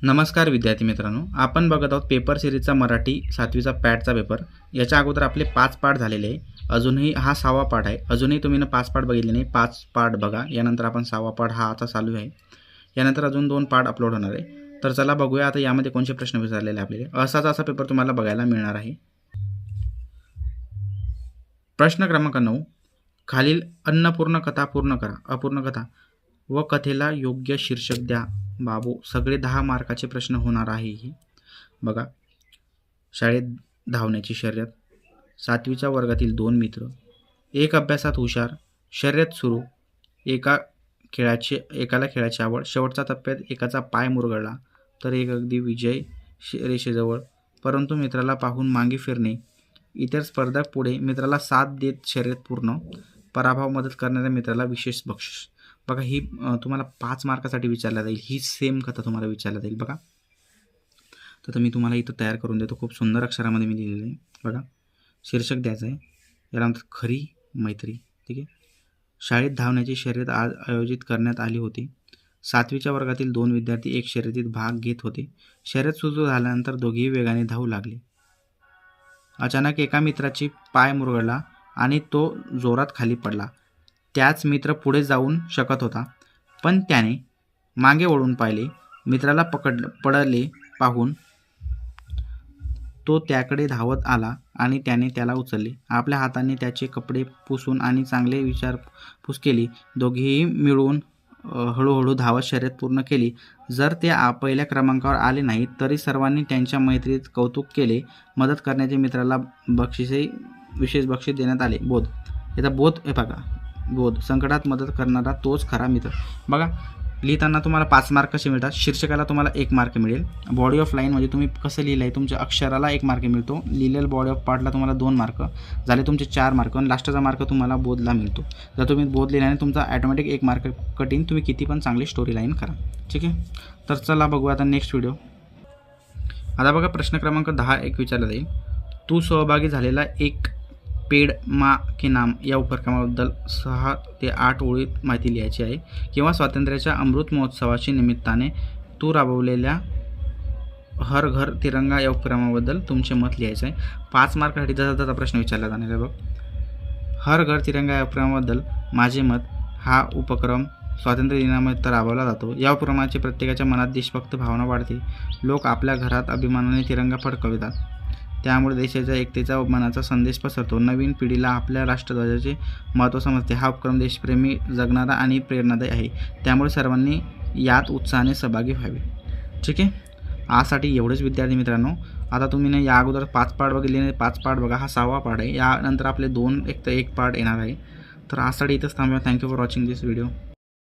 नमस्कार विद्यार्थी मित्रांनो, आपण बघत आहोत पेपर सिरीजचा मराठी 7वीचा पॅटचा पेपर। याच्या अगोदर आपले 5 पाठ झालेले आहे। अजूनही हा 6वा पाठ आहे। अजूनही तुम्ही 5 पाठ बघितले नाही, 5 पाठ बघा। यानंतर आपण 6वा पाठ हा आता चालू आहे। यानंतर अजून 2 पाठ अपलोड होणार आहे। तर चला बघूया आता यामध्ये कोणते प्रश्न विचारलेले आपल्याला। असा पेपर तुम्हाला बघायला मिळणार आहे। प्रश्न क्रमांक 9, खालील अन्नपूर्ण कथा पूर्ण करा। अपूर्ण कथा व कथेला योग्य शीर्षक द्या। बाबू, सगळे 10 मार्काचे प्रश्न होणार आहे। ही बघा, शाळेत धावण्याची शर्यत, 7वीच्या वर्गातील 2 मित्र, एक अभ्यासात हुशार, शर्यत सुरू, एकाला खेळाची आवड, शेवटच्या टप्प्यात एकाचा पाय मुरगळला तर एक अगदी विजय रेषेजवळ, परंतु मित्राला पाहून मागे फिरणे, इतर स्पर्धक पुढे, मित्राला साथ देत शर्यत पूर्ण, पराभव, मदत करणाऱ्या मित्राला विशेष बक्षीस। बघा, ही तुम्हाला 5 मार्कासाठी विचारला जाईल। ही सेम कथा तुम्हाला विचारला जाईल। बघा, तर मी तुम्हाला इथं तयार करून देतो। खूप सुंदर अक्षरामध्ये मी लिहिलेलं आहे। बघा, शीर्षक द्यायचं आहे, याला म्हणतात खरी मैत्री। ठीक आहे। शाळेत धावण्याची शर्यत आज आयोजित करण्यात आली होती। 7वीच्या वर्गातील 2 विद्यार्थी एक शर्यतीत भाग घेत होते। शर्यत सुरू झाल्यानंतर दोघेही वेगाने धावू लागले। अचानक एका मित्राची पाय मुरगळला आणि तो जोरात खाली पडला। त्याच मित्र पुढे जाऊन शकत होता, पण त्याने मागे वळून पाहिले। मित्राला पडले पाहून तो त्याकडे धावत आला आणि त्याने त्याला उचलले। आपल्या हाताने त्याचे कपडे पुसून आणि चांगले विचारपूस केली। दोघेही मिळून हळूहळू धावत शर्यत पूर्ण केली। जर ते पहिल्या क्रमांकावर आले नाहीत तरी सर्वांनी त्यांच्या मैत्रीत कौतुक केले। मदत करण्याचे मित्राला विशेष बक्षीस देण्यात आले। बोध, याचा बोध हे बघा, बोध, संकटात मदत करणारा तोच खरा मित्र। बघा, लिहिताना तुम्हाला 5 मार्क कसे मिळतात। शीर्षकाला तुम्हाला 1 मार्क मिळेल। बॉडी ऑफ लाईन म्हणजे तुम्ही कसं लिहिलं आहे, तुमच्या अक्षराला 1 मार्क मिळतो। लिहिलेलं बॉडी ऑफ पार्टला तुम्हाला 2 मार्क झाले, तुमचे 4 मार्क। आणि लास्टचा मार्क तुम्हाला बोधला मिळतो। जर तुम्ही बोध लिहिल्याने तुमचा ॲटोमॅटिक 1 मार्क कटिंग, तुम्ही किती पण चांगली स्टोरी लाईन करा। ठीक आहे। तर चला बघू आता नेक्स्ट व्हिडिओ। आता बघा, प्रश्न क्रमांक 10 एक विचारला जाईल। तू सहभागी झालेला एक पेड माँ के नाम या उपक्रमाबद्दल 6 ते 8 ओळीत माहिती लिहायची आहे, किंवा स्वातंत्र्याच्या अमृत महोत्सवाच्या निमित्ताने तू राबवलेल्या हर घर तिरंगा या उपक्रमाबद्दल तुमचे मत लिहायचे आहे। 5 मार्कासाठी जसा प्रश्न विचारला जाणार आहे। बघ, हर घर तिरंगा या उपक्रमाबद्दल माझे मत, हा उपक्रम स्वातंत्र्य दिनानिमित्त राबवला जातो। या उपक्रमाची प्रत्येकाच्या मनात देशभक्त भावना वाढते। लोक आपल्या घरात अभिमानाने तिरंगा फडकवितात, त्यामुळे देशाच्या एकतेचा मनाचा संदेश पसरतो। नवीन पिढीला आपल्या राष्ट्रध्वजाचे महत्त्व समजते। हा उपक्रम देशप्रेमी, जगणारा आणि प्रेरणादायी आहे, त्यामुळे सर्वांनी यात उत्साहाने सहभागी व्हावे। ठीक आहे। आजसाठी एवढंच विद्यार्थी मित्रांनो। आता तुम्ही या अगोदर 5 पाठ बघितले, 5 पाठ बघा, हा 6वा पाठ आहे। यानंतर आपले 2 एक पाठ येणार आहे। तर आजसाठी इथंच थांबूया। Thank you for watching this video.